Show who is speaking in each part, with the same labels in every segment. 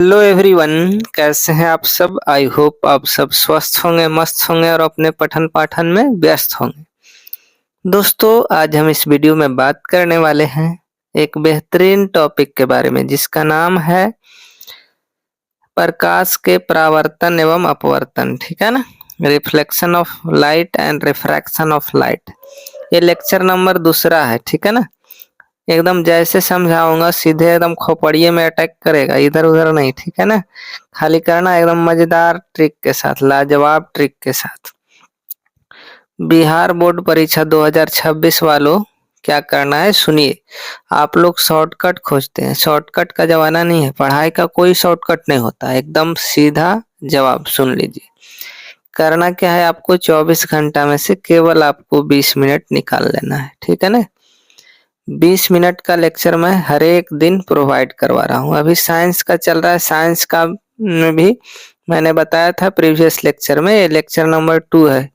Speaker 1: Hello everyone, कैसे हैं आप सब। आई होप आप सब स्वस्थ होंगे, मस्त होंगे और अपने पठन पाठन में व्यस्त होंगे। दोस्तों, आज हम इस वीडियो में बात करने वाले हैं एक बेहतरीन टॉपिक के बारे में जिसका नाम है प्रकाश के परावर्तन एवं अपवर्तन। ठीक है ना, reflection of light and refraction of light. ये लेक्चर नंबर दूसरा है। ठीक है ना, एकदम जैसे समझाऊंगा सीधे एकदम खोपड़िए में अटैक करेगा, इधर उधर नहीं। ठीक है ना, खाली करना एकदम मजेदार ट्रिक के साथ, लाजवाब ट्रिक के साथ। बिहार बोर्ड परीक्षा 2026 वालों, क्या करना है सुनिए। आप लोग शॉर्टकट खोजते हैं, शॉर्टकट का जमाना नहीं है। पढ़ाई का कोई शॉर्टकट नहीं होता, एकदम सीधा जवाब। सुन लीजिए, करना क्या है आपको, 24 घंटा में से केवल आपको 20 मिनट निकाल लेना है। ठीक है ना, 20 मिनट का लेक्चर मैं हर एक दिन प्रोवाइड करवा रहा हूँ। अभी साइंस का चल रहा है, साइंस का में भी मैंने बताया था प्रीवियस लेक्चर में। ये लेक्चर नंबर 2 है।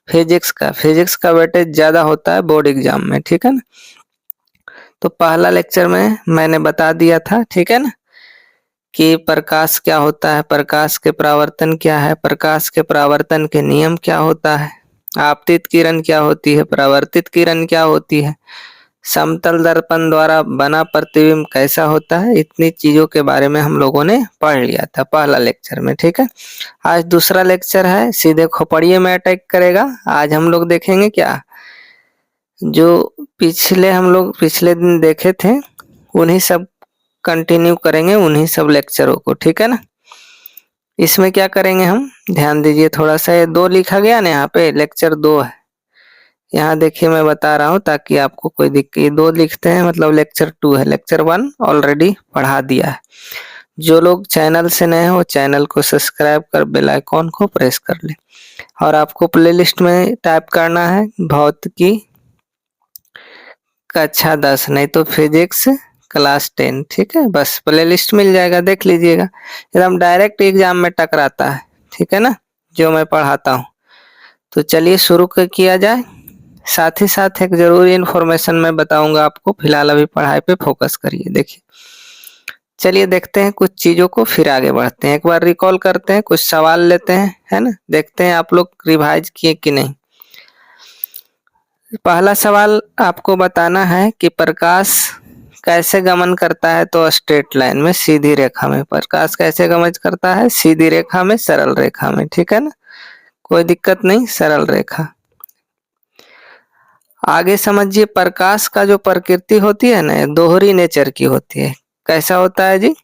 Speaker 1: फिजिक्स का वेटेज ज्यादा होता है बोर्ड एग्जाम में। ठीक है ना, तो पहला लेक्चर में मैंने बता दिया था। ठीक है ना, कि प्रकाश क्या होता है, प्रकाश के परावर्तन क्या है, प्रकाश के परावर्तन के नियम क्या होता है, आपतित किरण क्या होती है, परावर्तित किरण क्या होती है, समतल दर्पण द्वारा बना प्रतिबिंब कैसा होता है। इतनी चीजों के बारे में हम लोगों ने पढ़ लिया था पहला लेक्चर में। ठीक है, आज दूसरा लेक्चर है, सीधे खोपड़िए में अटैक करेगा। आज हम लोग देखेंगे क्या, जो हम लोग पिछले दिन देखे थे उन्हीं सब कंटिन्यू करेंगे, उन्हीं सब लेक्चरों को। ठीक है ना, इसमें क्या करेंगे हम, ध्यान दीजिए थोड़ा सा। ये 2 लिखा गया ना, यहाँ पे लेक्चर 2 है। यहाँ देखिए मैं बता रहा हूँ ताकि आपको कोई दिक्कत, 2 लिखते हैं मतलब लेक्चर 2 है। लेक्चर 1 ऑलरेडी पढ़ा दिया है। जो लोग चैनल से नए हैं वो चैनल को सब्सक्राइब कर बेल आइकॉन को प्रेस कर ले। और आपको प्लेलिस्ट में टाइप करना है भौतिकी कक्षा 10, नहीं तो फिजिक्स क्लास 10। ठीक है, बस प्लेलिस्ट मिल जाएगा, देख लीजिएगा। एकदम डायरेक्ट एग्जाम में टकराता है। ठीक है ना, जो मैं पढ़ाता हूँ। तो चलिए शुरू किया जाए। साथ ही साथ एक जरूरी इन्फॉर्मेशन मैं बताऊंगा आपको। फिलहाल अभी पढ़ाई पे फोकस करिए। देखिए, चलिए देखते हैं कुछ चीजों को, फिर आगे बढ़ते हैं। एक बार रिकॉल करते हैं, कुछ सवाल लेते हैं, है ना, देखते हैं आप लोग रिवाइज किए कि नहीं। पहला सवाल आपको बताना है कि प्रकाश कैसे गमन करता है, तो स्ट्रेट लाइन में, सीधी रेखा में। प्रकाश कैसे गमन करता है, सीधी रेखा में, सरल रेखा में। ठीक है ना, कोई दिक्कत नहीं, सरल रेखा। आगे समझिए, प्रकाश का जो प्रकृति होती है ना, दोहरी नेचर की होती है। कैसा होता है जी,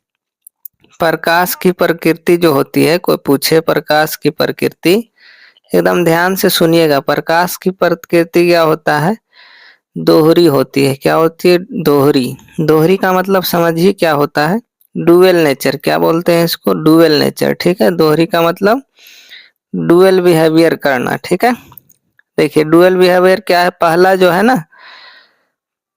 Speaker 1: प्रकाश की प्रकृति जो होती है, कोई पूछे प्रकाश की प्रकृति, एकदम ध्यान से सुनिएगा। प्रकाश की प्रकृति क्या होता है, दोहरी होती है। क्या होती है, दोहरी। दोहरी का मतलब समझिए क्या होता है, डुअल नेचर। क्या बोलते हैं इसको, डुअल नेचर। ठीक है, दोहरी का मतलब डुअल बिहेवियर करना। ठीक है, देखिए डुअल बिहेवियर क्या है। पहला जो है ना,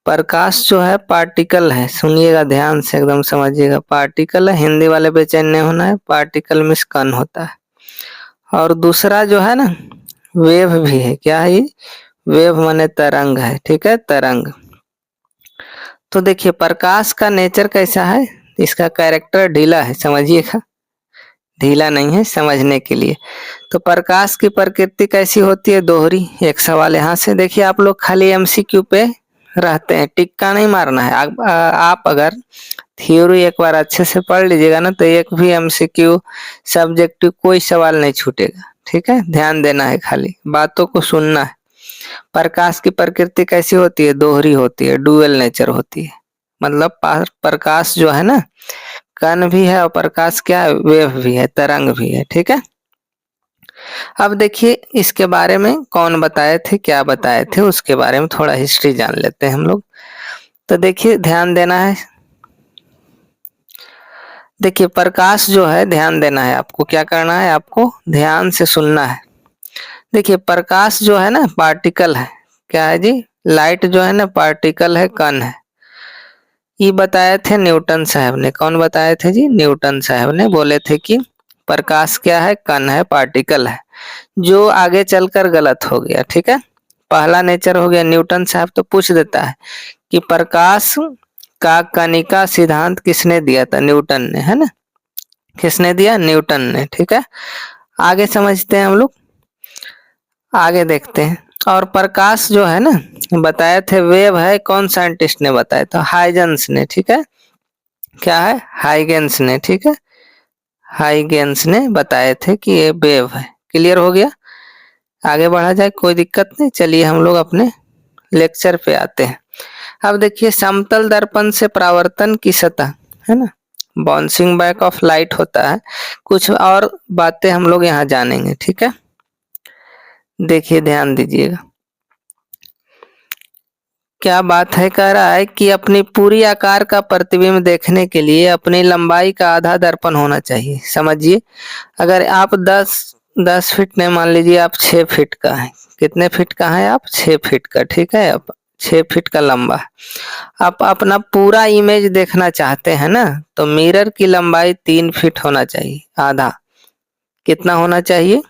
Speaker 1: प्रकाश जो है पार्टिकल है। सुनिएगा ध्यान से, एकदम समझिएगा, पार्टिकल है। हिंदी वाले बेचैन नहीं होना है, पार्टिकल में कण होता है। और दूसरा जो है ना, वेव भी है। क्या है, वेव माने तरंग है। ठीक है, तरंग। तो देखिए प्रकाश का नेचर कैसा है, इसका कैरेक्टर ढीला है, समझिएगा, ढीला नहीं है, समझने के लिए। तो प्रकाश की प्रकृति कैसी होती है, दोहरी। एक सवाल यहाँ से देखिए, आप लोग खाली एमसीक्यू पे रहते हैं, टिक्का नहीं मारना है। आप अगर थ्योरी एक बार अच्छे से पढ़ लीजिएगा ना, तो एक भी एमसीक्यू सब्जेक्टिव कोई सवाल नहीं छूटेगा। ठीक है, ध्यान देना है, खाली बातों को सुनना है। प्रकाश की प्रकृति कैसी होती है, दोहरी होती है, डुअल नेचर होती है। मतलब प्रकाश जो है ना, कण भी है, और प्रकाश क्या है, वेव भी है, तरंग भी है। ठीक है, अब देखिए इसके बारे में कौन बताए थे, क्या बताए थे, उसके बारे में थोड़ा हिस्ट्री जान लेते हैं हम लोग। तो देखिए ध्यान देना है। देखिए प्रकाश जो है, ध्यान देना है आपको, क्या करना है, आपको ध्यान से सुनना है। देखिए प्रकाश जो है ना, पार्टिकल है। क्या है जी, लाइट जो है ना, पार्टिकल है, कण है। ये बताए थे न्यूटन साहब ने। कौन बताए थे जी, न्यूटन साहब ने बोले थे कि प्रकाश क्या है, कण है, पार्टिकल है। जो आगे चलकर गलत हो गया। ठीक है, पहला नेचर हो गया। न्यूटन साहब तो पूछ देता है कि प्रकाश का कणिका सिद्धांत किसने दिया था, न्यूटन ने, है ना। किसने दिया? न्यूटन ने। ठीक है, आगे समझते हैं हम लोग, आगे देखते हैं। और प्रकाश जो है ना, बताए थे वेव है, कौन साइंटिस्ट ने बताया था? हाइजेंस ने। ठीक है, क्या है? हाइगेंस ने। ठीक है, हाइगेंस ने बताए थे कि ये वेव है। क्लियर हो गया? आगे बढ़ा जाए, कोई दिक्कत नहीं। चलिए हम लोग अपने लेक्चर पे आते हैं। अब देखिए, समतल दर्पण से परावर्तन की सतह है ना, बाउंसिंग बैक ऑफ लाइट होता है। कुछ और बातें हम लोग यहाँ जानेंगे। ठीक है, देखिए ध्यान दीजिएगा, क्या बात है। कह रहा है कि अपनी पूरी आकार का प्रतिबिंब देखने के लिए अपनी लंबाई का आधा दर्पण होना चाहिए। समझिए, अगर आप 10 फीट नहीं, मान लीजिए आप 6 फीट का है। कितने फीट का है आप? 6 फीट का। ठीक है, आप 6 फीट का लंबा है। आप अपना पूरा इमेज देखना चाहते हैं ना, तो मिरर की लंबाई 3 फीट होना चाहिए, आधा। कितना होना चाहिए?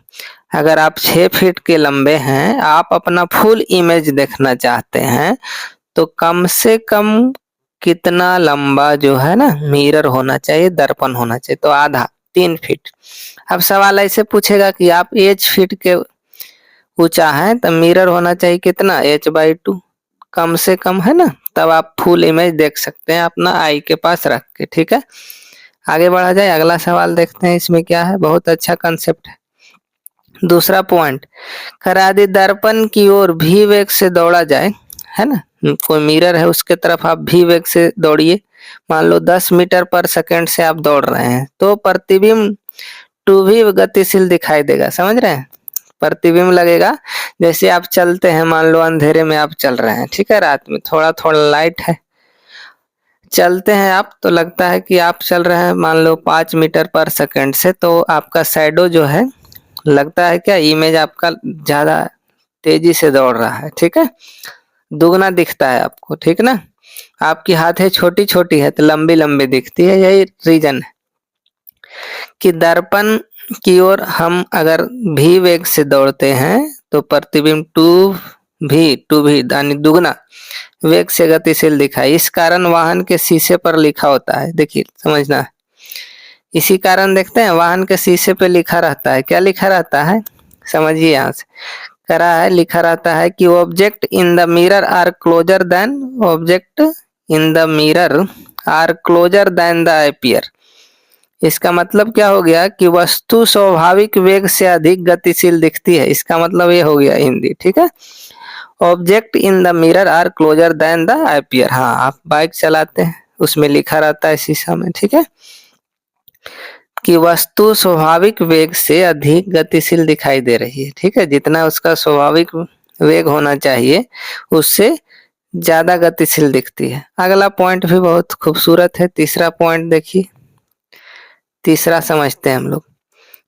Speaker 1: अगर आप 6 फीट के लंबे हैं, आप अपना फुल इमेज देखना चाहते हैं, तो कम से कम कितना लंबा जो है ना मिरर होना चाहिए, दर्पण होना चाहिए? तो आधा, 3 फीट। अब सवाल ऐसे पूछेगा कि आप एच फीट के ऊंचा है, तो मिरर होना चाहिए कितना? h/2, कम से कम, है ना? तब आप फुल इमेज देख सकते हैं अपना आई के पास रख के। ठीक है, आगे बढ़ा जाए, अगला सवाल देखते हैं। इसमें क्या है, बहुत अच्छा कंसेप्ट है। दूसरा पॉइंट, यदि दर्पण की ओर भी वेग से दौड़ा जाए, है ना, कोई मिरर है उसके तरफ आप भी वेग से दौड़िए, मान लो 10 मीटर पर सेकंड से आप दौड़ रहे हैं, तो प्रतिबिंब टू भी गतिशील दिखाई देगा। समझ रहे हैं? प्रतिबिंब लगेगा जैसे आप चलते हैं, मान लो अंधेरे में आप चल रहे हैं, ठीक है, रात में थोड़ा थोड़ा लाइट है, चलते हैं आप, तो लगता है कि आप चल रहे हैं मान लो 5 मीटर पर सेकंड से, तो आपका शैडो जो है, लगता है क्या, इमेज आपका ज्यादा तेजी से दौड़ रहा है। ठीक है, दुगना दिखता है आपको। ठीक ना, आपकी हाथें छोटी छोटी है तो लंबी लंबी दिखती है। यही रीजन है कि दर्पण की ओर हम अगर भी वेग से दौड़ते हैं, तो प्रतिबिंब टू भी यानी दुगना वेग से गतिशील दिखाई। इस कारण वाहन के शीशे पर लिखा होता है, देखिए समझना, इसी कारण देखते हैं वाहन के शीशे पे लिखा रहता है। क्या लिखा रहता है? समझिए, यहाँ से करा है, लिखा रहता है कि object in the mirror are closer than, object in the mirror are closer than the appear. इसका मतलब क्या हो गया कि वस्तु स्वाभाविक वेग से अधिक गतिशील दिखती है। इसका मतलब ये हो गया हिंदी। ठीक है, object in the mirror are closer than the appear. हाँ, आप बाइक चलाते हैं, उसमें लिखा रहता है शीशा में। ठीक है, कि वस्तु स्वाभाविक वेग से अधिक गतिशील दिखाई दे रही है। ठीक है, जितना उसका स्वाभाविक वेग होना चाहिए उससे ज्यादा गतिशील दिखती है। अगला पॉइंट भी बहुत खूबसूरत है, तीसरा पॉइंट देखिए, तीसरा समझते हैं हम लोग।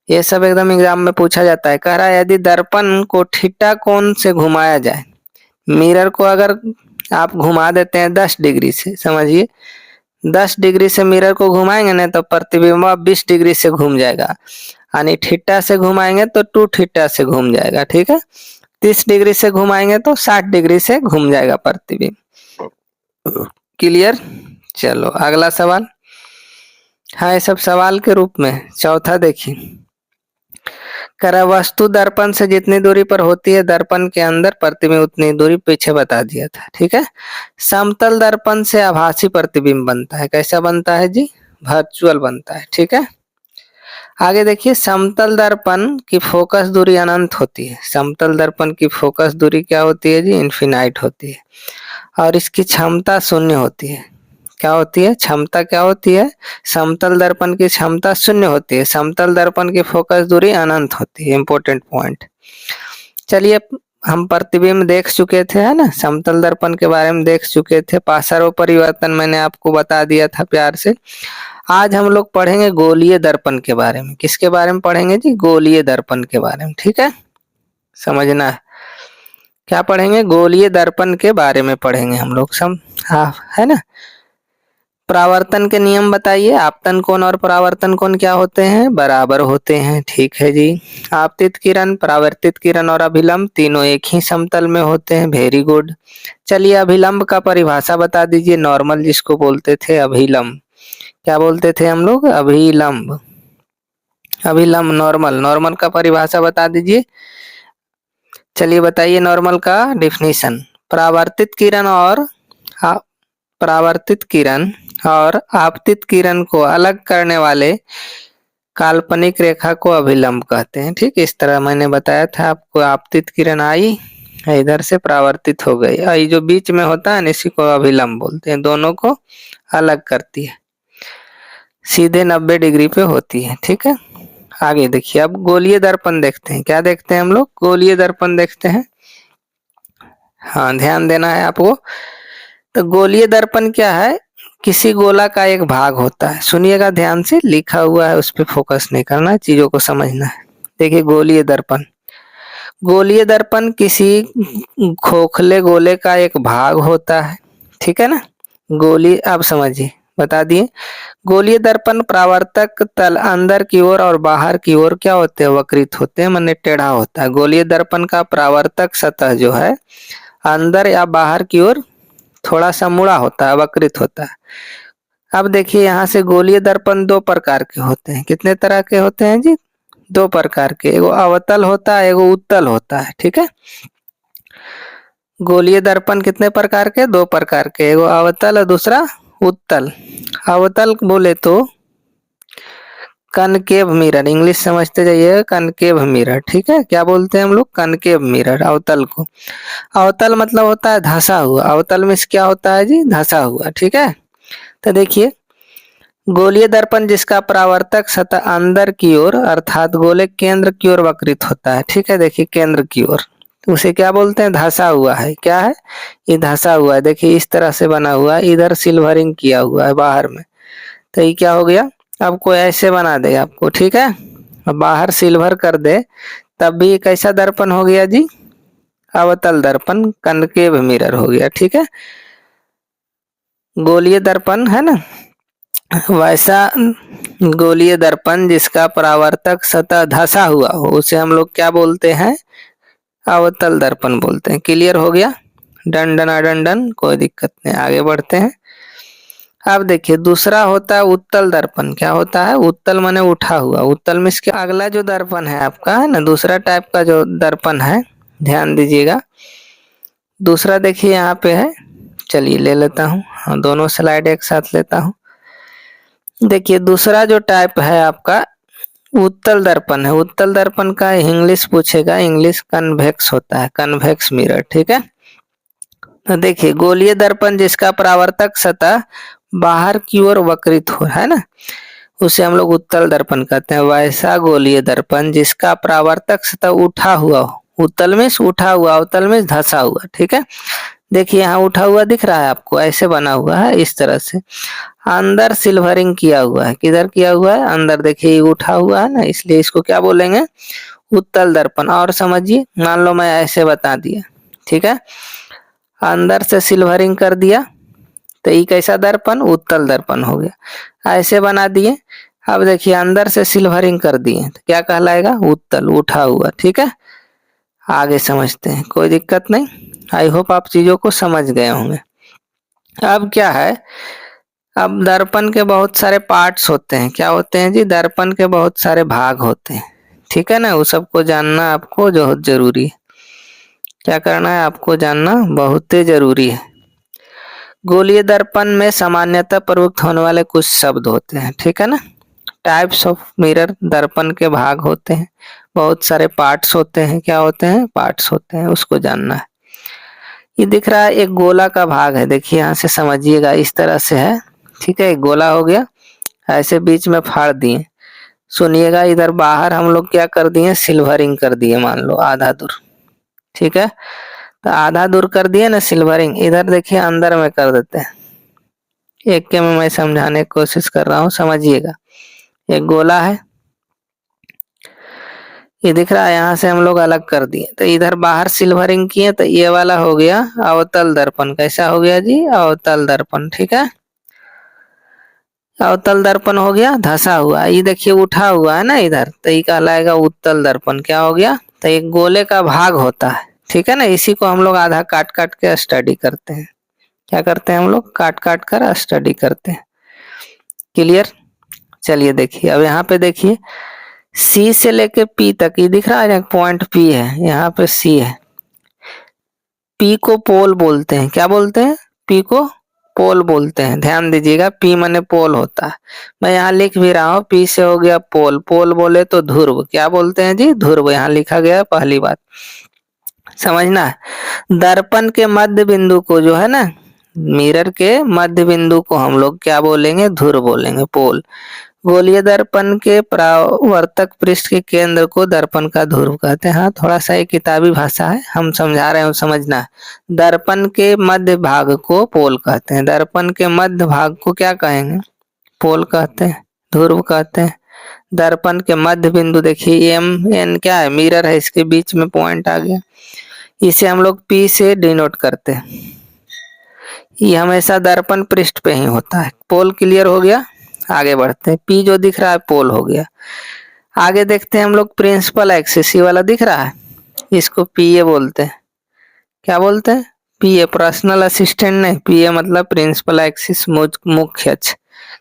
Speaker 1: ये सब एकदम एग्जाम में पूछा जाता है। कह रहा है यदि दर्पण को थीटा कोण से घुमाया जाए, मिरर को अगर आप घुमा देते हैं 10 डिग्री से, समझिए 10 डिग्री से मिरर को घुमाएंगे ना, तो प्रतिबिंब 20 डिग्री से घूम जाएगा, यानी थीटा से घुमाएंगे तो 2 थीटा से घूम जाएगा। ठीक है, 30 डिग्री से घुमाएंगे तो 60 डिग्री से घूम जाएगा प्रतिबिंब। क्लियर? चलो अगला सवाल। हाँ, ये सब सवाल के रूप में। चौथा देखिए, करा वस्तु दर्पण से जितनी दूरी पर होती है, दर्पण के अंदर प्रतिबिंब उतनी दूरी पीछे बता दिया था। ठीक है, समतल दर्पण से आभासी प्रतिबिंब बनता है। कैसा बनता है जी? वर्चुअल बनता है। ठीक है, आगे देखिए, समतल दर्पण की फोकस दूरी अनंत होती है। समतल दर्पण की फोकस दूरी क्या होती है जी? इनफिनाइट होती है। और इसकी क्षमता शून्य होती है। क्या होती है? क्षमता क्या होती है? समतल दर्पण की क्षमता शून्य होती है। समतल दर्पण की फोकस दूरी अनंत होती है। Important point. चलिए, हम प्रतिबिंब देख चुके थे, है ना, समतल दर्पण के बारे में देख चुके थे, पासारो परिवर्तन मैंने आपको बता दिया था प्यार से। आज हम लोग पढ़ेंगे गोलीय दर्पण के बारे में। किसके बारे में पढ़ेंगे जी? गोलीय दर्पण के बारे में। ठीक है, समझना है, क्या पढ़ेंगे? गोलीय दर्पण के बारे में पढ़ेंगे हम लोग सब। हाँ, है ना। परावर्तन के नियम बताइए। आपतन कोण और परावर्तन कोण क्या होते हैं? बराबर होते हैं। ठीक है जी। आपतित किरण, परावर्तित किरण और अभिलंब तीनों एक ही समतल में होते हैं। Very good. चलिए, अभिलंब का परिभाषा बता दीजिए। नॉर्मल जिसको बोलते थे अभिलंब, क्या बोलते थे हम लोग? अभिलंब। अभिलंब नॉर्मल, नॉर्मल का परिभाषा बता दीजिए। चलिए बताइए नॉर्मल का डिफिनीशन। परावर्तित किरण और आ- परावर्तित किरण और आपतित किरण को अलग करने वाले काल्पनिक रेखा को अभिलंब कहते हैं। ठीक, इस तरह मैंने बताया था आपको। आपतित किरण आई, इधर से परावर्तित हो गई, ये जो बीच में होता है ना, इसी को अभिलंब बोलते हैं। दोनों को अलग करती है, सीधे 90 डिग्री पे होती है। ठीक है, आगे देखिए। अब गोलीय दर्पण देखते हैं। क्या देखते हैं हम लोग? गोलीय दर्पण देखते हैं। हाँ, ध्यान देना है आपको। तो गोलीय दर्पण क्या है? किसी गोला का एक भाग होता है। सुनिएगा ध्यान से, लिखा हुआ है उस पर फोकस नहीं करना है, चीजों को समझना है। देखिए गोलीय दर्पण, गोलीय दर्पण किसी खोखले गोले का एक भाग होता है। ठीक है ना? गोली, आप समझिए, बता दिए। गोलीय दर्पण परावर्तक तल अंदर की ओर और बाहर की ओर क्या होते हैं? वक्रित होते हैं, माने टेढ़ा होता है। गोलीय दर्पण का परावर्तक सतह जो है अंदर या बाहर की ओर थोड़ा सा मुड़ा होता है, वक्रित होता है। अब देखिए यहाँ से गोलीय दर्पण दो प्रकार के होते हैं। कितने तरह के होते हैं जी? दो प्रकार के। एगो अवतल होता है, एगो उत्तल होता है। ठीक है, गोलीय दर्पण कितने प्रकार के? दो प्रकार के, एगो अवतल और दूसरा उत्तल। अवतल बोले तो कनकेव मिरर, इंग्लिश समझते जाइए, कनकेव मिरर। ठीक है, क्या बोलते हैं हम लोग? कनकेव मिरर, अवतल को। अवतल मतलब होता है धंसा हुआ। अवतल में क्या होता है जी? धंसा हुआ। ठीक है, तो देखिए गोलीय दर्पण जिसका परावर्तक सतह अंदर की ओर अर्थात गोले केंद्र की ओर वक्रित होता है। ठीक है, देखिए केंद्र की ओर, तो उसे क्या बोलते हैं? धंसा हुआ है। क्या है ये? धंसा हुआ है। देखिए इस तरह से बना हुआ है, इधर सिल्वरिंग किया हुआ है बाहर में, तो ये क्या हो गया? आपको ऐसे बना दे आपको। ठीक है, अब बाहर सिल्वर कर दे, तब भी कैसा दर्पण हो गया जी? अवतल दर्पण, कनकेव मिरर हो गया। ठीक है, गोलीय दर्पण है ना, वैसा गोलीय दर्पण जिसका परावर्तक सतह धंसा हुआ हो उसे हम लोग क्या बोलते हैं? अवतल दर्पण बोलते हैं। क्लियर हो गया? डन डन डन डन, कोई दिक्कत नहीं, आगे बढ़ते हैं। अब देखिए दूसरा होता है उत्तल दर्पण। क्या होता है? उत्तल माने उठा हुआ। उत्तल में इसके अगला जो दर्पण है आपका, है ना, दूसरा टाइप का जो दर्पण है, ध्यान दीजिएगा। दूसरा देखिए यहाँ पे है, चलिए ले लेता हूँ। हाँ, दोनों स्लाइड एक साथ लेता हूँ। देखिए दूसरा जो टाइप है आपका उत्तल दर्पण है। उत्तल दर्पण का इंग्लिश पूछेगा, इंग्लिश कन्वेक्स होता है, कन्वेक्स मिरर। ठीक है, तो देखिए गोलीय दर्पण जिसका परावर्तक सतह बाहर की ओर वक्रित हो, है ना, उसे हम लोग उत्तल दर्पण कहते हैं। वैसा गोलीय दर्पण जिसका परावर्तक सतह उठा हुआ हो, उत्तल में उठा हुआ, अवतल में धंसा हुआ। ठीक है, देखिए यहाँ उठा हुआ दिख रहा है आपको, ऐसे बना हुआ है इस तरह से, अंदर सिल्वरिंग किया हुआ है। किधर किया हुआ है? अंदर। देखिए उठा हुआ है ना, इसलिए इसको क्या बोलेंगे? उत्तल दर्पण। और समझिए, मान लो मैं ऐसे बता दिया, ठीक है, अंदर से सिल्वरिंग कर दिया, तो ये कैसा दर्पण? उत्तल दर्पण हो गया। ऐसे बना दिए, अब देखिए अंदर से सिल्वरिंग कर दिए, तो क्या कहलाएगा? उत्तल, उठा हुआ। ठीक है, आगे समझते हैं, कोई दिक्कत नहीं। आई होप आप चीजों को समझ गए होंगे। अब क्या है, अब दर्पण के बहुत सारे पार्ट्स होते हैं। क्या होते हैं जी? दर्पण के बहुत सारे भाग होते हैं। ठीक है ना, वो सबको जानना आपको बहुत जरूरी है। क्या करना है आपको? जानना बहुत ही जरूरी है। गोलीय दर्पण में सामान्यतः प्रयुक्त होने वाले कुछ शब्द होते हैं। ठीक है ना, टाइप्स ऑफ मिरर, दर्पण के भाग होते हैं, बहुत सारे पार्ट्स होते हैं। क्या होते हैं? पार्ट्स होते हैं, उसको जानना है। ये दिख रहा है एक गोला का भाग है, देखिए यहाँ से समझिएगा, इस तरह से है। ठीक है, एक गोला हो गया, ऐसे बीच में फाड़ दिए। सुनिएगा, इधर बाहर हम लोग क्या कर दिए? सिल्वरिंग कर दिए, मान लो आधा दूर। ठीक है, तो आधा दूर कर दिए ना सिल्वरिंग, इधर देखिए अंदर में कर देते हैं। एक के में मैं समझाने की कोशिश कर रहा हूँ, समझिएगा। एक गोला है, ये दिख रहा है, यहाँ से हम लोग अलग कर दिए, तो इधर बाहर सिल्वरिंग किए, तो ये वाला हो गया अवतल दर्पण। कैसा हो गया जी? अवतल दर्पण। ठीक है, अवतल दर्पण हो गया, धंसा हुआ। ये देखिए उठा हुआ है ना इधर, तो ये कहलाएगा उत्तल दर्पण। क्या हो गया? तो एक गोले का भाग होता है। ठीक है ना, इसी को हम लोग आधा काट काट के स्टडी करते हैं। क्या करते हैं हम लोग? काट काट कर स्टडी करते हैं। क्लियर? चलिए देखिए, अब यहाँ पे देखिए, सी से लेके पी तक, ये दिख रहा है पॉइंट पी है, यहाँ पे सी है। पी को पोल बोलते हैं, क्या बोलते हैं? पी को पोल बोलते हैं। ध्यान दीजिएगा, पी माने पोल होता है। मैं यहाँ लिख भी रहा हूँ, पी से हो गया पोल, पोल बोले तो ध्रुव, क्या बोलते हैं जी? ध्रुव, यहाँ लिखा गया पहली बात, समझना है। दर्पण के मध्य बिंदु को जो है ना, मिरर के मध्य बिंदु को हम लोग क्या बोलेंगे? ध्रुव बोलेंगे, पोल। गोलीय दर्पण के परावर्तक पृष्ठ के केंद्र को दर्पण का ध्रुव कहते हैं। हाँ, थोड़ा सा ये किताबी भाषा है, हम समझा रहे हैं, समझना। दर्पण के मध्य भाग को पोल कहते हैं। दर्पण के मध्य भाग को क्या कहेंगे? पोल कहते हैं, ध्रुव कहते हैं। दर्पण के मध्य बिंदु देखिए, एम एन क्या है? मिरर है, इसके बीच में पॉइंट आ गया, इसे हम लोग पी से डिनोट करते हैं। ये हमेशा दर्पण पृष्ठ पे ही होता है। पोल क्लियर हो गया, आगे बढ़ते हैं। पी जो दिख रहा है पोल हो गया। आगे देखते हैं हम लोग प्रिंसिपल एक्सिस, ये वाला दिख रहा है, इसको पीए बोलते हैं। क्या बोलते हैं? पीए, पर्सनल असिस्टेंट नहीं, पीए मतलब प्रिंसिपल एक्सिस, मुख्य अक्ष।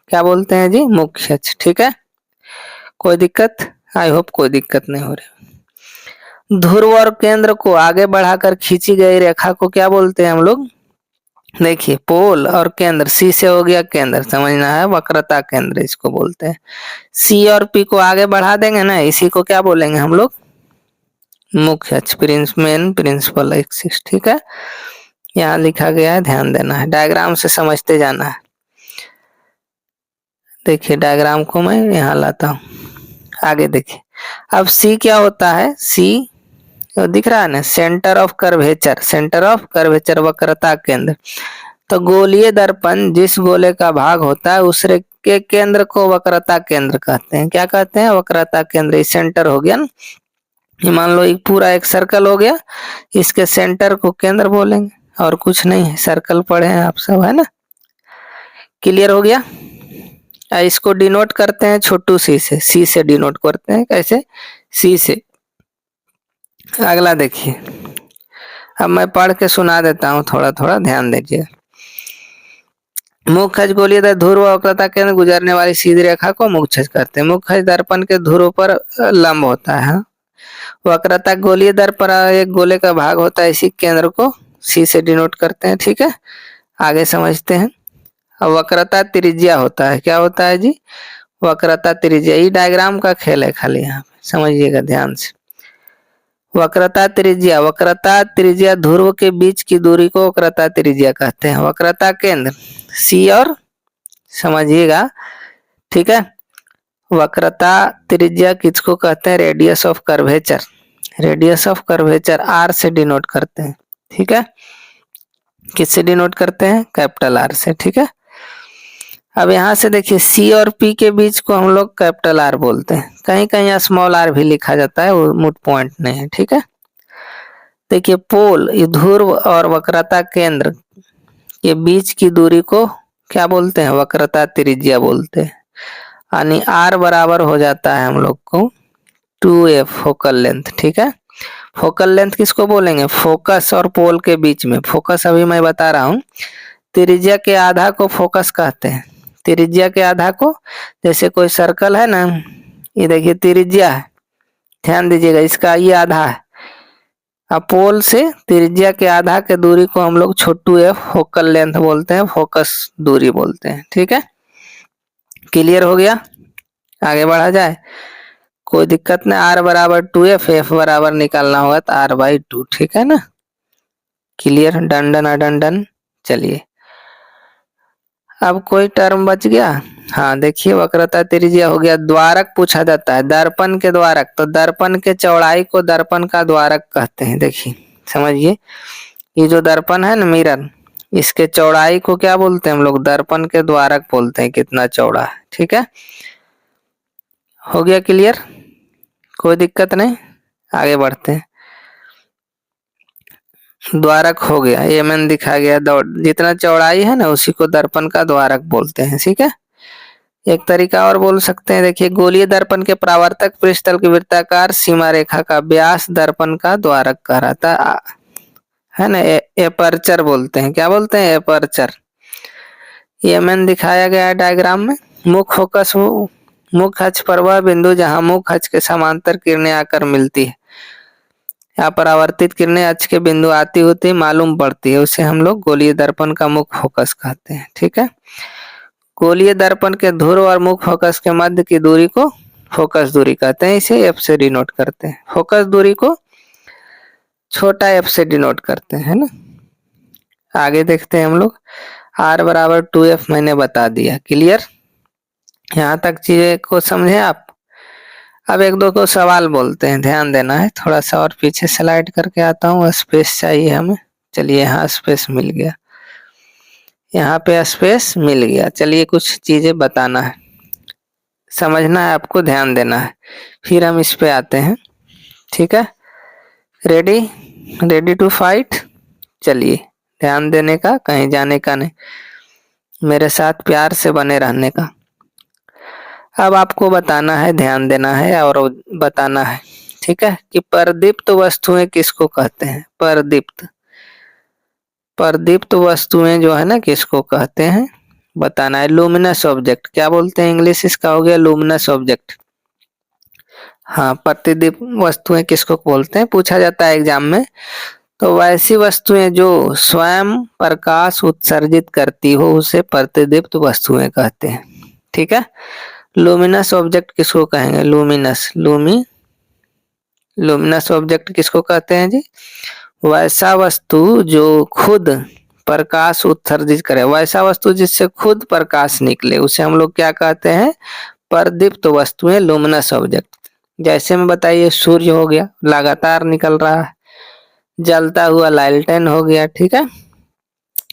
Speaker 1: क्या बोलते हैं जी? मुख्य अक्ष। ठीक है, कोई दिक्कत? आई होप कोई दिक्कत नहीं हो रही। ध्रुव और केंद्र को आगे बढ़ाकर खींची गई रेखा को क्या बोलते हैं हम लोग? देखिए, पोल और केंद्र, सी से हो गया केंद्र, समझना है, वक्रता केंद्र इसको बोलते हैं। सी और पी को आगे बढ़ा देंगे ना, इसी को क्या बोलेंगे हम लोग? मुख्य अक्ष, मेन प्रिंसिपल एक्सिस। ठीक है, यहाँ लिखा गया है, ध्यान देना है, डायग्राम से समझते जाना है। देखिए डायग्राम को मैं यहाँ लाता हूँ, आगे देखिए। अब सी क्या होता है? सी तो दिख रहा है ना, centre of curvature, centre of curvature, वक्रता केंद्र। तो गोलीय दर्पण जिस गोले का भाग होता है उस के केंद्र को वक्रता केंद्र कहते हैं। क्या कहते हैं? वक्रता केंद्र। ये सेंटर हो गया ना, ये मान लो एक पूरा एक सर्कल हो गया, इसके सेंटर को केंद्र बोलेंगे, और कुछ नहीं है। सर्कल पढ़े हैं आप सब, है ना? क्लियर हो गया? इसको डिनोट करते हैं छोटू सी से, सी से डिनोट करते हैं। कैसे? सी से। अगला देखिए, अब मैं पढ़ के सुना देता हूँ, थोड़ा थोड़ा ध्यान दीजिए। मुख्य अक्ष गोलीय ध्रुव वक्रता केंद्र गुजरने वाली सीधी रेखा को मुख्य अक्ष कहते हैं। मुख्य अक्ष दर्पण के ध्रुव पर लंब होता है। वक्रता गोलीय दर्पण एक गोले का भाग होता है, इसी केंद्र को सी से डिनोट करते हैं। ठीक है, आगे समझते हैं। अब वक्रता त्रिज्या होता है। क्या होता है जी? वक्रता त्रिज्या। ये डायग्राम का खेल है, खाली यहाँ पे समझिएगा ध्यान से। वक्रता त्रिज्या, वक्रता त्रिज्या ध्रुव के बीच की दूरी को वक्रता त्रिज्या कहते हैं। वक्रता केंद्र सी और, समझिएगा, ठीक है। वक्रता त्रिज्या किसको कहते हैं? Radius of curvature. Radius of curvature R से डिनोट करते हैं। ठीक है, किससे डिनोट करते हैं? कैपिटल आर से। ठीक है, अब यहाँ से देखिए, सी और पी के बीच को हम लोग कैपिटल आर बोलते हैं, कहीं कहीं स्मॉल आर भी लिखा जाता है, वो मूट पॉइंट नहीं है। ठीक है, देखिए पोल, ध्रुव और वक्रता केंद्र के बीच की दूरी को क्या बोलते हैं? वक्रता त्रिज्या बोलते हैं। यानी आर बराबर हो जाता है हम लोग को 2f फोकल लेंथ। ठीक है, फोकल लेंथ किसको बोलेंगे? फोकस और पोल के बीच में। फोकस अभी मैं बता रहा हूँ। त्रिज्या के आधा को फोकस कहते हैं। त्रिज्या के आधा को, जैसे कोई सर्कल है ना, ये देखिए त्रिज्या है, ध्यान दीजिएगा, इसका ये आधा है। अब पोल से त्रिज्या के आधा के दूरी को हम लोग छोटू एफ फोकल लेंथ बोलते हैं, फोकस दूरी बोलते हैं। ठीक है, क्लियर हो गया? आगे बढ़ा जाए, कोई दिक्कत नहीं। आर बराबर 2f, एफ बराबर निकालना होगा तो r/2। ठीक है ना? Clear? Done done done done. चलिए, अब कोई टर्म बच गया? हाँ, देखिए वक्रता त्रिज्या हो गया। द्वारक पूछा जाता है, दर्पण के द्वारक, तो दर्पण के चौड़ाई को दर्पण का द्वारक कहते हैं। देखिए समझिए, ये जो दर्पण है ना, मिरर, इसके चौड़ाई को क्या बोलते हैं हम लोग? दर्पण के द्वारक बोलते हैं, कितना चौड़ा है। ठीक है, हो गया क्लियर? कोई दिक्कत नहीं, आगे बढ़ते हैं। द्वारक हो गया, ये मैंने दिखा गया, जितना चौड़ाई है ना उसी को दर्पण का द्वारक बोलते हैं। ठीक है, एक तरीका और बोल सकते हैं, देखिए गोलीय दर्पण के परावर्तक पृष्ठतल की वृत्ताकार सीमा रेखा का व्यास दर्पण का द्वारक कहलाता है ना, एपर्चर बोलते हैं। क्या बोलते हैं? एपर्चर। ये मैंने दिखाया गया है डायग्राम में। मुख्य फोकस हो मुख्य अक्ष पर वह बिंदु जहां मुख्य अक्ष के समांतर किरणें आकर मिलती है या परावर्तित किरणें अक्ष के बिंदु आती होती मालूम पड़ती है, उसे हम लोग गोलीय दर्पण का मुख्य फोकस कहते हैं। ठीक है, गोलीय दर्पण के ध्रुव और मुख्य फोकस के मध्य की दूरी को फोकस दूरी कहते हैं, इसे एफ से डिनोट करते हैं। फोकस दूरी को छोटा एफ से डिनोट करते हैं, है ना। आगे देखते हैं हम लोग, आर बराबर 2f मैंने बता दिया। क्लियर, यहाँ तक चीजें को समझे आप। अब एक दो को सवाल बोलते हैं, ध्यान देना है। थोड़ा सा और पीछे स्लाइड करके आता हूँ, स्पेस चाहिए हमें। चलिए यहाँ स्पेस मिल गया, यहाँ पे स्पेस मिल गया। चलिए कुछ चीजें बताना है, समझना है आपको, ध्यान देना है, फिर हम इस पे आते हैं। ठीक है, रेडी, रेडी टू फाइट। चलिए, ध्यान देने का, कहीं जाने का नहीं, मेरे साथ प्यार से बने रहने का। अब आपको बताना है, ध्यान देना है और बताना है, ठीक है, कि परदीप्त वस्तुएं किसको कहते हैं। परदीप्त, परदीप्त वस्तुएं जो है ना किसको कहते हैं बताना है। लुमिनस ऑब्जेक्ट क्या बोलते हैं, इंग्लिश इसका हो गया लुमिनस ऑब्जेक्ट। हाँ, प्रतिदीप्त वस्तुएं किसको बोलते हैं, पूछा जाता है एग्जाम में। तो वैसी वस्तुएं जो स्वयं प्रकाश उत्सर्जित करती हो उसे प्रतिदीप्त वस्तुएं कहते हैं। ठीक है, लुमिनस ऑब्जेक्ट किसको कहेंगे, लुमिनस, लुमिनस ऑब्जेक्ट किसको कहते हैं जी, वैसा वस्तु जो खुद प्रकाश उत्सर्जित करे, वैसा वस्तु जिससे खुद प्रकाश निकले, उसे हम लोग क्या कहते हैं, परदीप्त वस्तुएं, लुमिनस ऑब्जेक्ट। जैसे में बताइए, सूर्य हो गया, लगातार निकल रहा है। जलता हुआ लालटेन हो गया, ठीक है,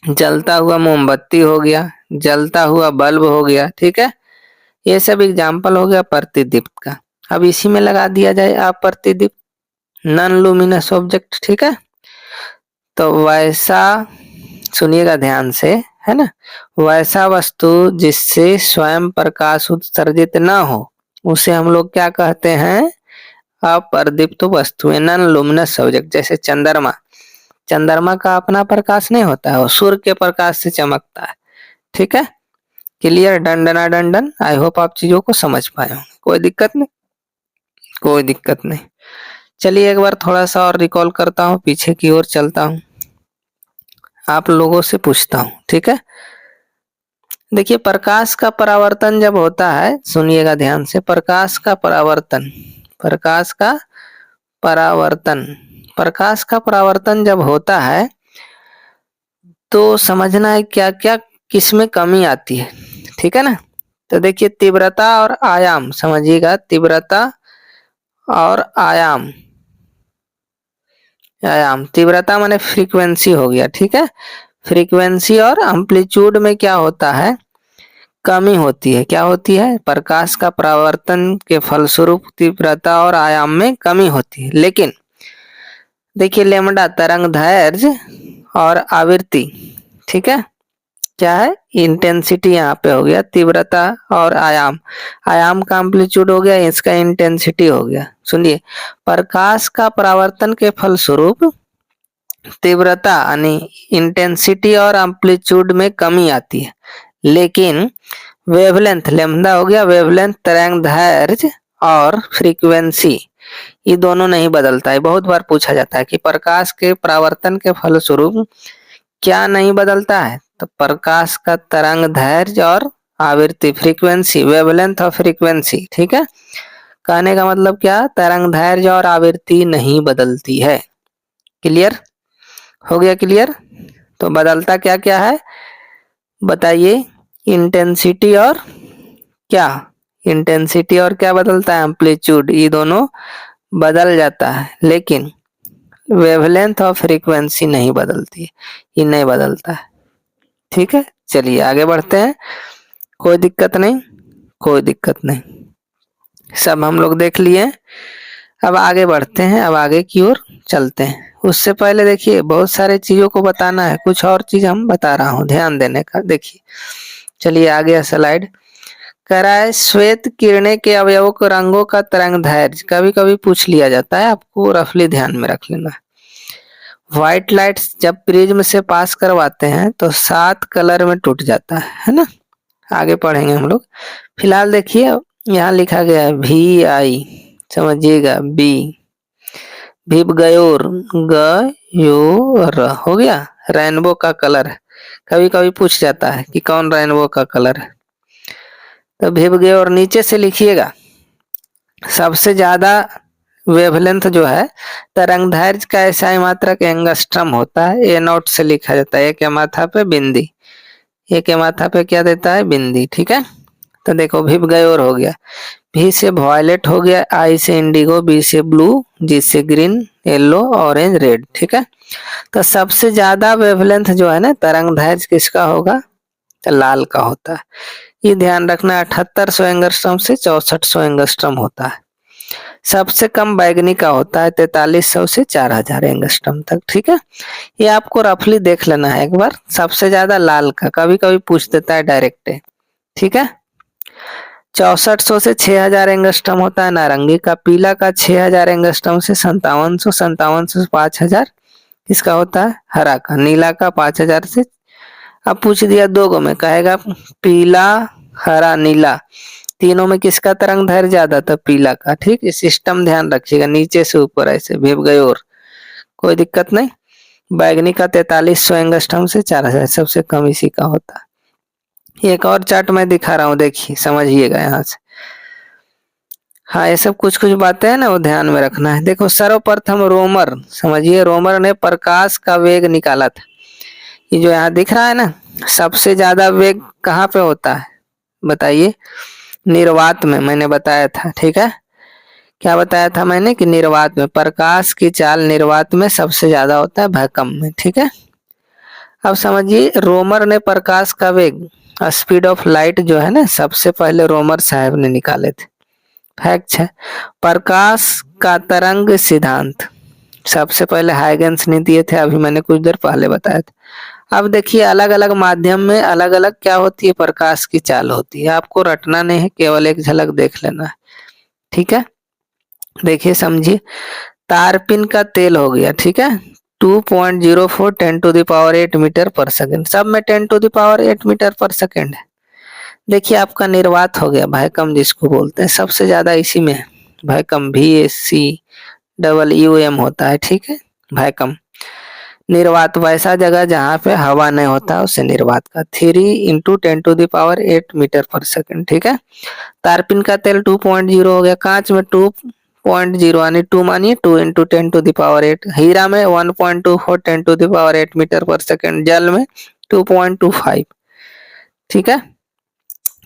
Speaker 1: जलता हुआ मोमबत्ती हो गया, जलता हुआ बल्ब हो गया। ठीक है, ये सब एग्जाम्पल हो गया प्रतिदीप्त का। अब इसी में लगा दिया जाए आप प्रतिदीप्त, नॉन लुमिनस ऑब्जेक्ट। ठीक है, तो वैसा, सुनिएगा ध्यान से, है ना, वैसा वस्तु जिससे स्वयं प्रकाश उत्सर्जित ना हो उसे हम लोग क्या कहते हैं, अपर्दीप्त वस्तुएं, नॉन लुमिनस ऑब्जेक्ट। जैसे चंद्रमा, चंद्रमा का अपना प्रकाश नहीं होता है, वो सूर्य के प्रकाश से चमकता है। ठीक है, क्लियर, डंडना डंडन। आई होप आप चीजों को समझ पाए होंगे, कोई दिक्कत नहीं, कोई दिक्कत नहीं। चलिए एक बार थोड़ा सा और रिकॉल करता हूँ, पीछे की ओर चलता हूँ, आप लोगों से पूछता हूँ। ठीक है, देखिए प्रकाश का परावर्तन जब होता है, सुनिएगा ध्यान से, प्रकाश का परावर्तन, प्रकाश का परावर्तन, प्रकाश का परावर्तन जब होता है तो समझना है क्या क्या किसमें कमी आती है। ठीक है ना, तो देखिए तीव्रता और आयाम, समझिएगा, तीव्रता और आयाम, आयाम, तीव्रता माने फ्रीक्वेंसी हो गया। ठीक है, फ्रीक्वेंसी और एम्पलीट्यूड में क्या होता है, कमी होती है। क्या होती है, प्रकाश का परावर्तन के फलस्वरूप तीव्रता और आयाम में कमी होती है। लेकिन देखिए लेमडा, तरंग दैर्ध्य और आवृत्ति, ठीक है, क्या है, इंटेंसिटी यहाँ पे हो गया, तीव्रता और आयाम, आयाम का एम्पलीट्यूड हो गया, इसका इंटेंसिटी हो गया। सुनिए, प्रकाश का परावर्तन के फलस्वरूप तीव्रता यानी इंटेंसिटी और एम्पलीट्यूड में कमी आती है, लेकिन वेवलेंथ, लैम्ब्डा हो गया, वेवलेंथ, तरंग दैर्ध्य और फ्रीक्वेंसी, ये दोनों नहीं बदलता है। बहुत बार पूछा जाता है कि प्रकाश के परावर्तन के फलस्वरूप क्या नहीं बदलता है, तो प्रकाश का तरंग दैर्ध्य और आवृत्ति, फ्रीक्वेंसी, वेवलेंथ और फ्रीक्वेंसी। ठीक है, कहने का मतलब क्या, तरंग दैर्ध्य और आवृत्ति नहीं बदलती है। क्लियर हो गया, क्लियर। तो बदलता क्या क्या है बताइए, इंटेंसिटी और क्या, इंटेंसिटी और क्या बदलता है, एम्पलीट्यूड, ये दोनों बदल जाता है, लेकिन वेवलेंथ और फ्रीक्वेंसी नहीं बदलती, ये नहीं बदलता है। ठीक है, चलिए आगे बढ़ते हैं, कोई दिक्कत नहीं, कोई दिक्कत नहीं, सब हम लोग देख लिए। अब आगे बढ़ते हैं, अब आगे की ओर चलते हैं। उससे पहले देखिए बहुत सारे चीजों को बताना है, कुछ और चीज हम बता रहा हूँ, ध्यान देने का। देखिए, चलिए आगे स्लाइड, कह रहा है श्वेत किरणें के अवयवों को रंगों का तरंग दैर्ध्य, कभी कभी पूछ लिया जाता है, आपको रफली ध्यान में रख लेना है। व्हाइट लाइट्स जब प्रिज्म से पास करवाते हैं तो 7 कलर में टूट जाता है ना। आगे पढ़ेंगे हम लोग, फिलहाल देखिए यहाँ लिखा गया है VI, समझिएगा बी। भीप गयोर, गयोर हो गया, रेनबो का कलर है। कभी कभी पूछ जाता है कि कौन रेनबो का कलर है, तो भीप गयोर। नीचे से लिखिएगा, सबसे ज्यादा वेवलेंथ जो है तरंगदैर्घ्य का एसआई मात्रक एंगस्ट्रम होता है। ए नोट से लिखा जाता है, ए के माथा पे बिंदी, ए के माथा पे क्या देता है, बिंदी, ठीक है। तो देखो भीप गयोर हो गया, भी से वॉयलेट हो गया, आई से इंडिगो, बी से ब्लू, जी से ग्रीन, येलो, ऑरेंज, रेड, ठीक है। तो सबसे ज्यादा वेवलेंथ जो है ना तरंगदैर्घ्य किसका होगा, तो लाल का होता है। ये ध्यान रखना, 7800 एंगस्ट्रम से 6400 एंगस्ट्रम होता है। सबसे कम बैगनी का होता है 4300 से 4000 एंगस्ट्रम तक, ठीक है। ये आपको रफली देख लेना है एक बार। सबसे ज्यादा लाल का, कभी कभी पूछ देता है डायरेक्ट, ठीक है। 6400 से 6000 एंगस्ट्रम होता है नारंगी का। पीला का 6000 एंगस्ट्रम से 5700, 5700 से 5000 इसका होता है हरा का। नीला का 5000 से, अब पूछ दिया दो गो में, कहेगा पीला, हरा, नीला, तीनों में किसका तरंग दैर्घ्य ज्यादा, था पीला का, ठीक। इस सिस्टम ध्यान रखिएगा, नीचे से ऊपर ऐसे भेब गए, और कोई दिक्कत नहीं। बैगनी का 4300 एंगस्ट्रम से 4000, सबसे कम इसी का होता है। एक और चार्ट मैं दिखा रहा हूँ, देखिए समझिएगा यहाँ से। हाँ, ये सब कुछ कुछ बातें हैं ना, वो ध्यान में रखना है। देखो सर्वप्रथम रोमर, समझिए, रोमर ने प्रकाश का वेग निकाला था। ये जो यहाँ दिख रहा है ना, सबसे ज्यादा वेग कहाँ पे होता है बताइए, निर्वात में। मैंने बताया था, ठीक है। क्या बताया था मैंने, कि निर्वात में, प्रकाश की चाल निर्वात में सबसे ज्यादा होता है, भैकम में, ठीक है। अब समझिए, रोमर ने प्रकाश का वेग, स्पीड ऑफ लाइट जो है ना, सबसे पहले रोमर साहब ने निकाले थे। फैक्ट है। प्रकाश का तरंग सिद्धांत सबसे पहले हाइगेंस ने दिए थे, अभी मैंने कुछ देर पहले बताया था। अब देखिए, अलग अलग माध्यम में अलग अलग क्या होती है, प्रकाश की चाल होती है। आपको रटना नहीं है, केवल एक झलक देख लेना है, ठीक है। देखिए समझिए, तारपीन का तेल हो गया, ठीक है, 2.04 10⁸ मीटर पर सेकेंड, सब में 10⁸ मीटर पर सेकेंड है। देखिए आपका निर्वात हो गया, भैकम जिसको बोलते हैं, सबसे ज्यादा इसी में है भैकम, VACWM होता है, ठीक है, भैकम। निर्वात वैसा जगह जहाँ पे हवा नहीं होता, उसे निर्वात का। 3 × 10⁸ मीटर पर सेकेंड, ठीक है। तारपीन का तेल 2.0 हो गया, कांच में 2.0 यानी 2 मानिए, 2 × 10⁸। हीरा में 1.24 10⁸ मीटर पर सेकेंड, जल में 2.25, ठीक है,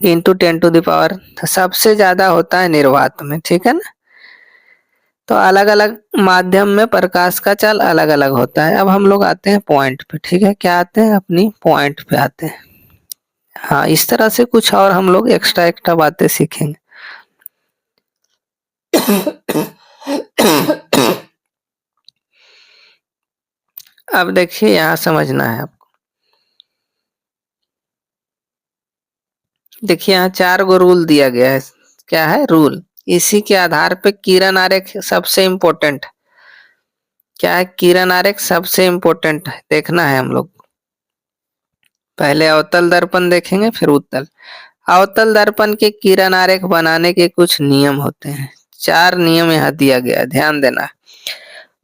Speaker 1: इंटू 10⁸। सबसे ज्यादा होता है निर्वात में, ठीक है ना। तो अलग अलग माध्यम में प्रकाश का चाल अलग अलग होता है। अब हम लोग आते हैं पॉइंट पे, ठीक है, क्या आते हैं, अपनी पॉइंट पे आते हैं। हाँ, इस तरह से कुछ और हम लोग एक्स्ट्रा एक्स्ट्रा बातें सीखेंगे। अब देखिए, यहाँ समझना है आपको। देखिए यहाँ 4 गो रूल दिया गया है। क्या है रूल, इसी के आधार पे किरण आरेख सबसे इम्पोर्टेंट। क्या है, किरण आरेख सबसे इम्पोर्टेंट है, देखना है हम लोग। पहले अवतल दर्पण देखेंगे, फिर उत्तल। अवतल दर्पण के किरण आरेख बनाने के कुछ नियम होते हैं। 4 नियम यहाँ दिया गया है, ध्यान देना है,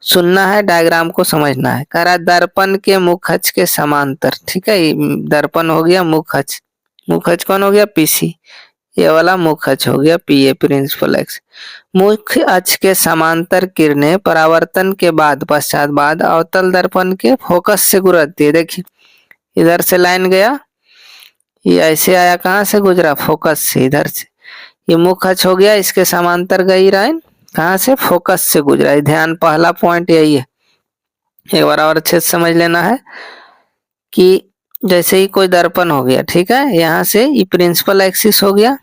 Speaker 1: सुनना है, डायग्राम को समझना है। कह रहा है दर्पण के मुख अक्ष के समांतर, ठीक है, दर्पण हो गया मुख अक्ष, मुख अक्ष कौन हो गया, PC, ये वाला मुख अक्ष हो गया PA, प्रिंसिपल अक्ष। मुख्य अक्ष के समांतर किरणें परावर्तन के बाद पश्चात बाद अवतल दर्पण के फोकस से गुजरती है। देखिए इधर से लाइन गया, ये ऐसे आया, कहाँ से गुजरा, फोकस से, इधर से। ये मुख अक्ष हो गया, इसके समांतर गई लाइन, कहाँ से, फोकस से गुजरा है। ध्यान, पहला पॉइंट यही है, एक बार और अच्छे से समझ लेना है कि जैसे ही कोई दर्पण हो गया, ठीक है, यहाँ से ये प्रिंसिपल एक्सिस हो गया,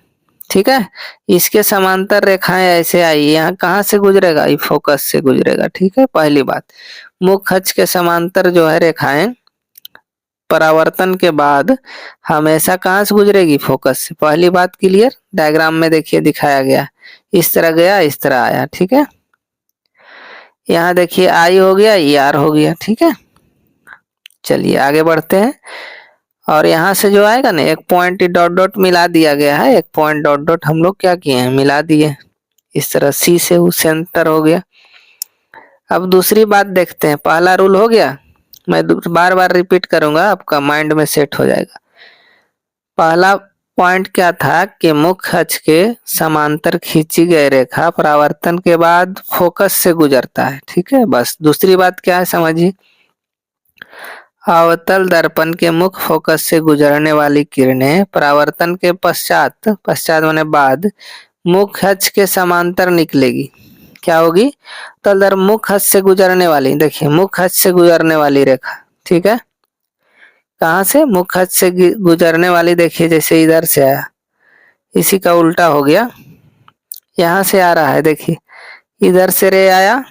Speaker 1: ठीक है, इसके समांतर रेखाएं ऐसे आई, यहाँ कहाँ से गुजरेगा, ये फोकस से गुजरेगा, ठीक है। पहली बात, मुख्य अक्ष के समांतर जो है रेखाएं परावर्तन के बाद हमेशा कहाँ से गुजरेगी, फोकस से। पहली बात क्लियर, डायग्राम में देखिए दिखाया गया, इस तरह गया, इस तरह आया, ठीक है। यहाँ देखिए I हो गया, ER हो गया, ठीक है। चलिए आगे बढ़ते हैं। और यहाँ से जो आएगा ना एक पॉइंट डॉट डॉट मिला दिया गया है, एक पॉइंट डॉट डॉट हम लोग क्या किए हैं मिला दिए, इस तरह सी से U सेंटर हो गया। अब दूसरी बात देखते हैं, पहला रूल हो गया, मैं बार बार रिपीट करूंगा, आपका माइंड में सेट हो जाएगा। पहला पॉइंट क्या था कि मुख्य अक्ष के समांतर खींची गई रेखा परावर्तन के बाद फोकस से गुजरता है, ठीक है। बस दूसरी बात क्या है समझिए, अवतल दर्पण के मुख्य फोकस से गुजरने वाली किरणें परावर्तन के पश्चात, पश्चात माने बाद, मुख्य अक्ष के समांतर निकलेगी। क्या होगी, तल दर्पण मुख्य अक्ष से गुजरने वाली, देखिए मुख्य अक्ष से गुजरने वाली रेखा, ठीक है। कहाँ से, मुख्य अक्ष से गुजरने वाली, देखिए जैसे इधर से आया, इसी का उल्टा हो गया, यहाँ से आ रहा है, देखिए इधर से रे आया,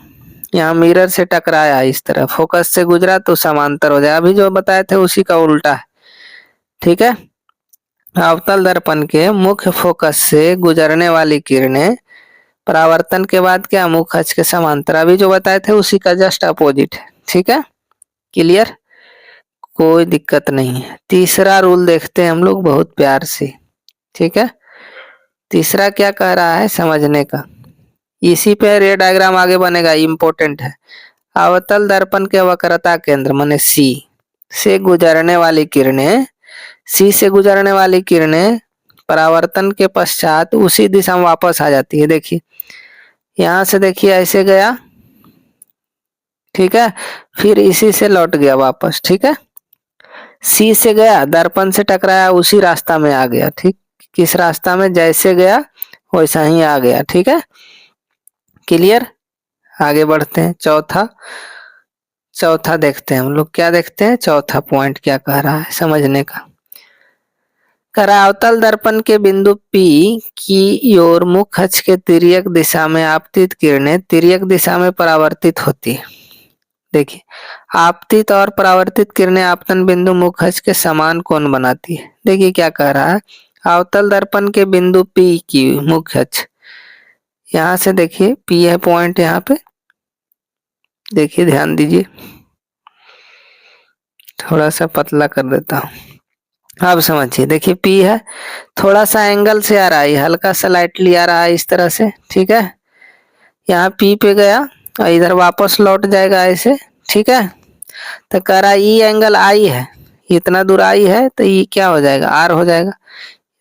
Speaker 1: यहाँ मिरर से टकराया, इस तरह फोकस से गुजरा तो समांतर हो जाए। अभी जो बताए थे उसी का उल्टा है, ठीक है। अवतल दर्पण के मुख्य फोकस से गुजरने वाली किरणें परावर्तन के बाद क्या मुख्य अक्ष के समांतर, अभी जो बताए थे उसी का जस्ट अपोजिट है, ठीक है। क्लियर, कोई दिक्कत नहीं है। तीसरा रूल देखते हैं हम लोग बहुत प्यार से, ठीक है। तीसरा क्या कह रहा है समझने का, इसी पे रे डायग्राम आगे बनेगा, इम्पोर्टेंट है। अवतल दर्पण के वक्रता केंद्र माने सी से गुजरने वाली किरणें, सी से गुजरने वाली किरणें परावर्तन के पश्चात उसी दिशा में वापस आ जाती है। देखिए यहाँ से देखिए ऐसे गया, ठीक है, फिर इसी से लौट गया वापस, ठीक है। सी से गया, दर्पण से टकराया, उसी रास्ता में आ गया, ठीक, किस रास्ता में, जैसे गया वैसा ही आ गया, ठीक है। क्लियर, आगे बढ़ते हैं। चौथा देखते हैं हम लोग, क्या देखते हैं, चौथा पॉइंट क्या कह रहा है समझने का। करावतल दर्पण के बिंदु P की ओर मुख्य अक्ष के तिर्यक दिशा में आपतित किरणें तिर्यक दिशा में परावर्तित होती है। देखिए आपतित और परावर्तित किरणें आपतन बिंदु मुख्य अक्ष के समान कोण बनाती है। देखिए क्या कह रहा है, अवतल दर्पण के बिंदु P की मुख्य अक्ष, यहाँ से देखिए P है पॉइंट, यहाँ पे देखिए ध्यान दीजिए, थोड़ा सा पतला कर देता हूँ, अब समझिए। देखिए P है, थोड़ा सा एंगल से आ रहा है, हल्का सा लाइटली आ रहा है इस तरह से, ठीक है। यहाँ P पे गया और इधर वापस लौट जाएगा ऐसे, ठीक है। तो कह रहा ई एंगल I है, इतना दूर I है तो ई क्या हो जाएगा, R हो जाएगा।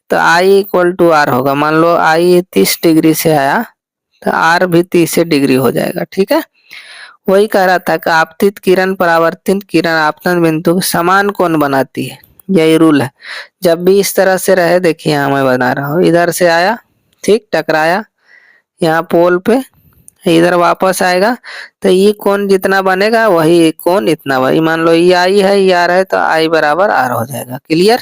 Speaker 1: तो I इक्वल टू R होगा, मान लो I 30 डिग्री से आया तो R भी 30 डिग्री हो जाएगा, ठीक है। वही कह रहा था कि आपतित किरण परावर्तित किरण आपतन बिंदु समान कोण बनाती है, यही रूल है। जब भी इस तरह से रहे, देखिए यहाँ मैं बना रहा हूँ, इधर से आया, ठीक, टकराया यहाँ पोल पे, इधर वापस आएगा तो ये कोण जितना बनेगा वही कोण इतना, वही मान लो ये आई है, ये आर है, तो आई बराबर आर हो जाएगा। क्लियर,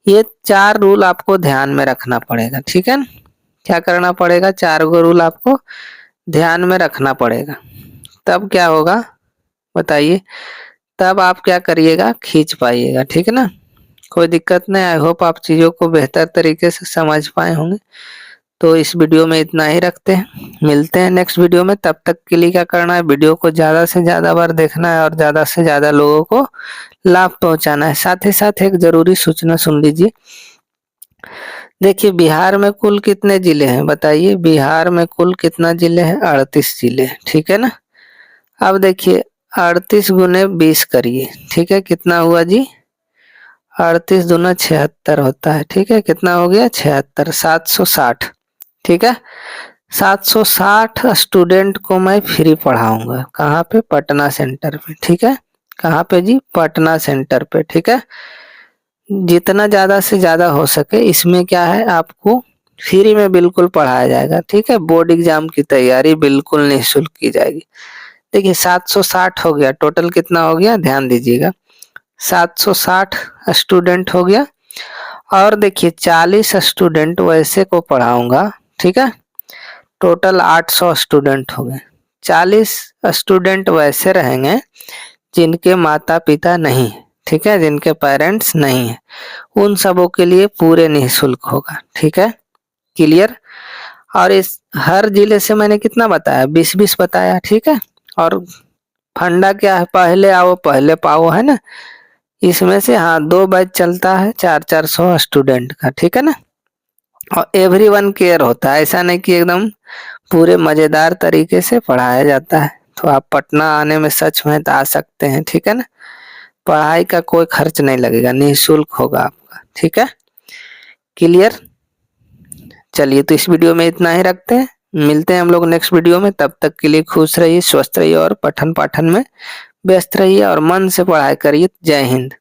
Speaker 1: ये 4 रूल आपको ध्यान में रखना पड़ेगा, ठीक है। क्या करना पड़ेगा, 4 गो रूल आपको ध्यान में रखना पड़ेगा, तब क्या होगा बताइए, तब आप क्या करिएगा, खींच पाइएगा, ठीक है ना। कोई दिक्कत नहीं, आई होप आप चीज़ों को बेहतर तरीके से समझ पाए होंगे। तो इस वीडियो में इतना ही रखते हैं, मिलते हैं नेक्स्ट वीडियो में। तब तक के लिए क्या करना है, वीडियो को ज़्यादा से ज़्यादा बार देखना है और ज़्यादा से ज़्यादा लोगों को लाभ पहुंचाना है। साथ ही साथ एक जरूरी सूचना सुन लीजिए, देखिए बिहार में कुल कितने जिले हैं बताइए, बिहार में कुल कितना जिले हैं, 38 जिले, ठीक है ना। अब देखिए 38 गुने 20 करिए, ठीक है, कितना हुआ जी, 38 दूना 76 होता है, ठीक है, कितना हो गया 76, 760, ठीक है। 760 स्टूडेंट को मैं फ्री पढ़ाऊंगा, कहाँ पे, पटना सेंटर पे, ठीक है। कहाँ पे जी, पटना सेंटर पे, ठीक है। जितना ज्यादा से ज्यादा हो सके, इसमें क्या है आपको फ्री में बिल्कुल पढ़ाया जाएगा, ठीक है। बोर्ड एग्जाम की तैयारी बिल्कुल निःशुल्क की जाएगी। देखिए 760 हो गया, टोटल कितना हो गया ध्यान दीजिएगा, 760 स्टूडेंट हो गया। और देखिए 40 स्टूडेंट वैसे को पढ़ाऊंगा, ठीक है, टोटल 800 स्टूडेंट हो गए। 40 स्टूडेंट वैसे रहेंगे जिनके माता पिता नहीं है, ठीक है, जिनके पेरेंट्स नहीं है, उन सबों के लिए पूरे निःशुल्क होगा, ठीक है। क्लियर, और इस हर जिले से मैंने कितना बताया, 20-20 बताया, ठीक है। और फंडा क्या है, पहले आओ पहले पाओ, है ना, इसमें से हाँ 2 बैच चलता है 400 स्टूडेंट का, ठीक है ना। और एवरीवन केयर होता है, ऐसा नहीं कि एकदम पूरे मजेदार तरीके से पढ़ाया जाता है। तो आप पटना आने में सच में तो आ सकते हैं, ठीक है ना। पढ़ाई का कोई खर्च नहीं लगेगा, निःशुल्क होगा आपका, ठीक है। क्लियर। चलिए तो इस वीडियो में इतना ही रखते हैं, मिलते हैं हम लोग नेक्स्ट वीडियो में। तब तक के लिए खुश रहिए, स्वस्थ रहिए और पठन पाठन में व्यस्त रहिए और मन से पढ़ाई करिए। जय हिंद।